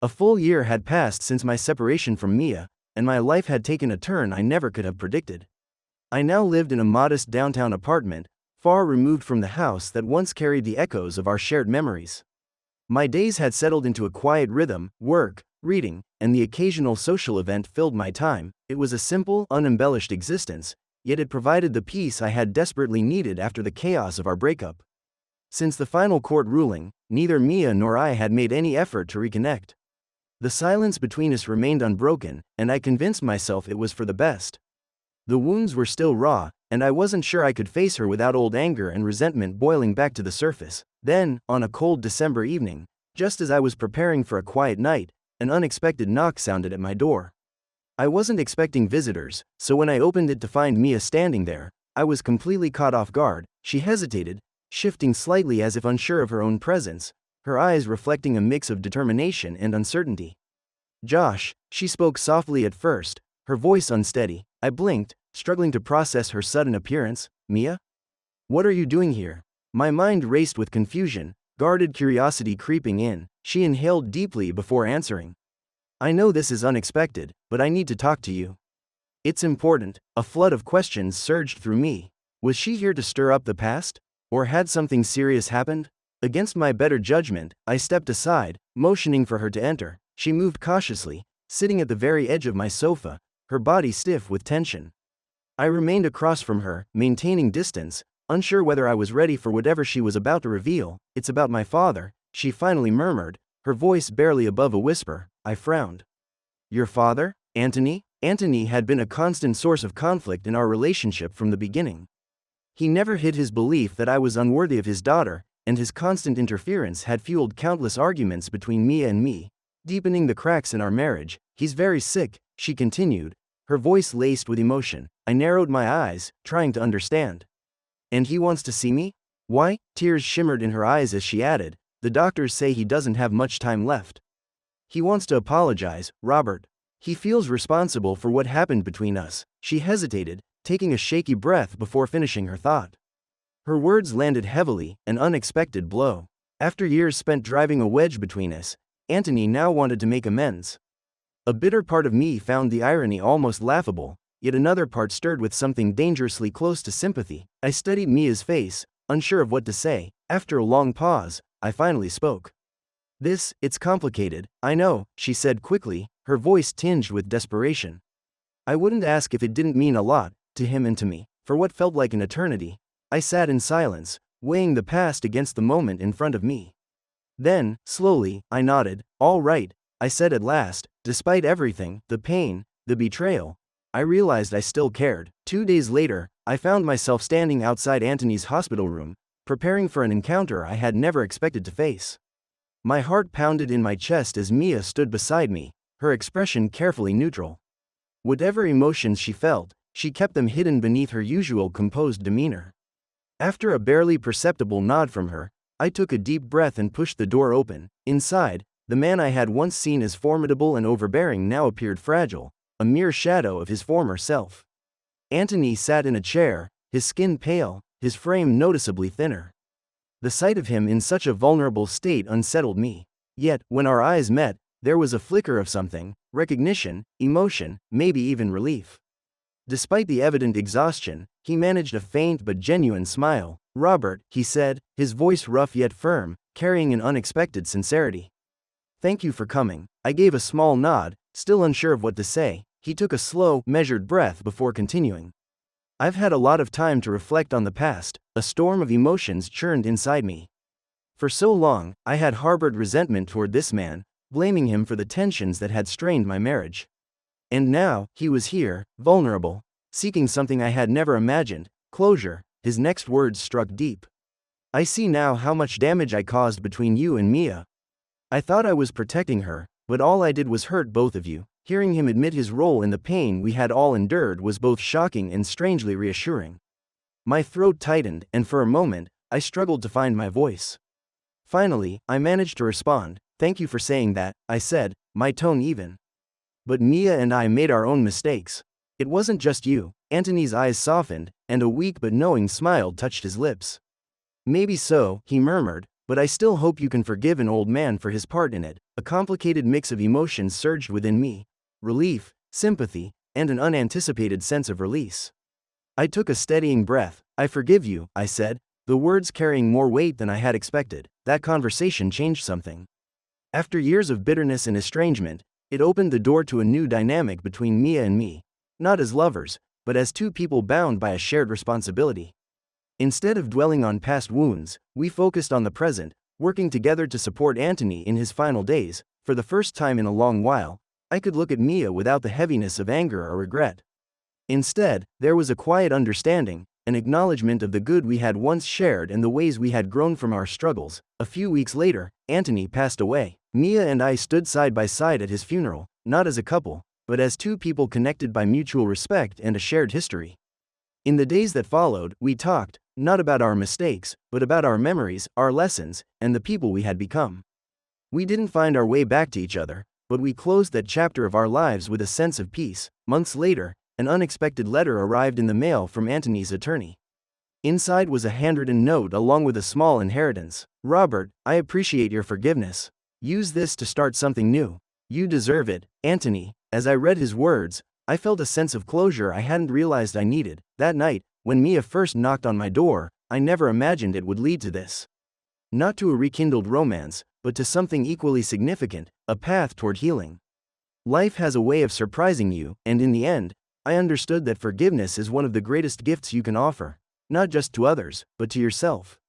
A full year had passed since my separation from Mia, and my life had taken a turn I never could have predicted. I now lived in a modest downtown apartment, far removed from the house that once carried the echoes of our shared memories. My days had settled into a quiet rhythm. Work, reading, and the occasional social event filled my time. It was a simple, unembellished existence, yet it provided the peace I had desperately needed after the chaos of our breakup. Since the final court ruling, neither Mia nor I had made any effort to reconnect. The silence between us remained unbroken, and I convinced myself it was for the best. The wounds were still raw, and I wasn't sure I could face her without old anger and resentment boiling back to the surface. Then, on a cold December evening, just as I was preparing for a quiet night, an unexpected knock sounded at my door. I wasn't expecting visitors, so when I opened it to find Mia standing there, I was completely caught off guard. She hesitated, shifting slightly as if unsure of her own presence, her eyes reflecting a mix of determination and uncertainty. "Josh," she spoke softly at first, her voice unsteady. I blinked, struggling to process her sudden appearance. "Mia? What are you doing here?" My mind raced with confusion, guarded curiosity creeping in. She inhaled deeply before answering. "I know this is unexpected, but I need to talk to you." "It's important." A flood of questions surged through me. Was she here to stir up the past? Or had something serious happened? Against my better judgment, I stepped aside, motioning for her to enter. She moved cautiously, sitting at the very edge of my sofa, her body stiff with tension. I remained across from her, maintaining distance, unsure whether I was ready for whatever she was about to reveal. "It's about my father," she finally murmured, her voice barely above a whisper. I frowned. "Your father, Antony?" Antony had been a constant source of conflict in our relationship from the beginning. He never hid his belief that I was unworthy of his daughter, and his constant interference had fueled countless arguments between Mia and me, deepening the cracks in our marriage. "He's very sick," she continued, her voice laced with emotion. I narrowed my eyes, trying to understand. "And he wants to see me? Why?" Tears shimmered in her eyes as she added, "The doctors say he doesn't have much time left. He wants to apologize, Robert. He feels responsible for what happened between us." She hesitated, taking a shaky breath before finishing her thought. Her words landed heavily, an unexpected blow. After years spent driving a wedge between us, Antony now wanted to make amends. A bitter part of me found the irony almost laughable, yet another part stirred with something dangerously close to sympathy. I studied Mia's face, unsure of what to say. After a long pause, I finally spoke. It's complicated, I know," she said quickly, her voice tinged with desperation. I wouldn't ask if it didn't mean a lot, to him and to me. For what felt like an eternity, I sat in silence, weighing the past against the moment in front of me. Then, slowly, I nodded. "All right," I said at last. Despite everything, the pain, the betrayal, I realized I still cared. 2 days later, I found myself standing outside Antony's hospital room, preparing for an encounter I had never expected to face. My heart pounded in my chest as Mia stood beside me, her expression carefully neutral. Whatever emotions she felt, she kept them hidden beneath her usual composed demeanor. After a barely perceptible nod from her, I took a deep breath and pushed the door open. Inside, the man I had once seen as formidable and overbearing now appeared fragile, a mere shadow of his former self. Antony sat in a chair, his skin pale, his frame noticeably thinner. The sight of him in such a vulnerable state unsettled me. Yet, when our eyes met, there was a flicker of something: recognition, emotion, maybe even relief. Despite the evident exhaustion, he managed a faint but genuine smile. "Robert," he said, his voice rough yet firm, carrying an unexpected sincerity. "Thank you for coming." I gave a small nod, still unsure of what to say. He took a slow, measured breath before continuing. "I've had a lot of time to reflect on the past." A storm of emotions churned inside me. For so long, I had harbored resentment toward this man, blaming him for the tensions that had strained my marriage. And now, he was here, vulnerable, seeking something I had never imagined: closure. His next words struck deep. "I see now how much damage I caused between you and Mia. I thought I was protecting her, but all I did was hurt both of you." Hearing him admit his role in the pain we had all endured was both shocking and strangely reassuring. My throat tightened, and for a moment, I struggled to find my voice. Finally, I managed to respond. "Thank you for saying that," I said, my tone even. "But Mia and I made our own mistakes. It wasn't just you." Antony's eyes softened, and a weak but knowing smile touched his lips. "Maybe so," he murmured, But I still hope you can forgive an old man for his part in it. A complicated mix of emotions surged within me: relief, sympathy, and an unanticipated sense of release. I took a steadying breath. "I forgive you," I said, the words carrying more weight than I had expected. That conversation changed something. After years of bitterness and estrangement, it opened the door to a new dynamic between Mia and me. Not as lovers, but as two people bound by a shared responsibility. Instead of dwelling on past wounds, we focused on the present, working together to support Antony in his final days. For the first time in a long while, I could look at Mia without the heaviness of anger or regret. Instead, there was a quiet understanding, an acknowledgement of the good we had once shared and the ways we had grown from our struggles. A few weeks later, Antony passed away. Mia and I stood side by side at his funeral, not as a couple, but as two people connected by mutual respect and a shared history. In the days that followed, we talked, not about our mistakes, but about our memories, our lessons, and the people we had become. We didn't find our way back to each other, but we closed that chapter of our lives with a sense of peace. Months later, an unexpected letter arrived in the mail from Antony's attorney. Inside was a handwritten note along with a small inheritance. "Robert, I appreciate your forgiveness. Use this to start something new. You deserve it, Antony." As I read his words, I felt a sense of closure I hadn't realized I needed. That night, when Mia first knocked on my door, I never imagined it would lead to this. Not to a rekindled romance, but to something equally significant: a path toward healing. Life has a way of surprising you, and in the end, I understood that forgiveness is one of the greatest gifts you can offer, not just to others, but to yourself.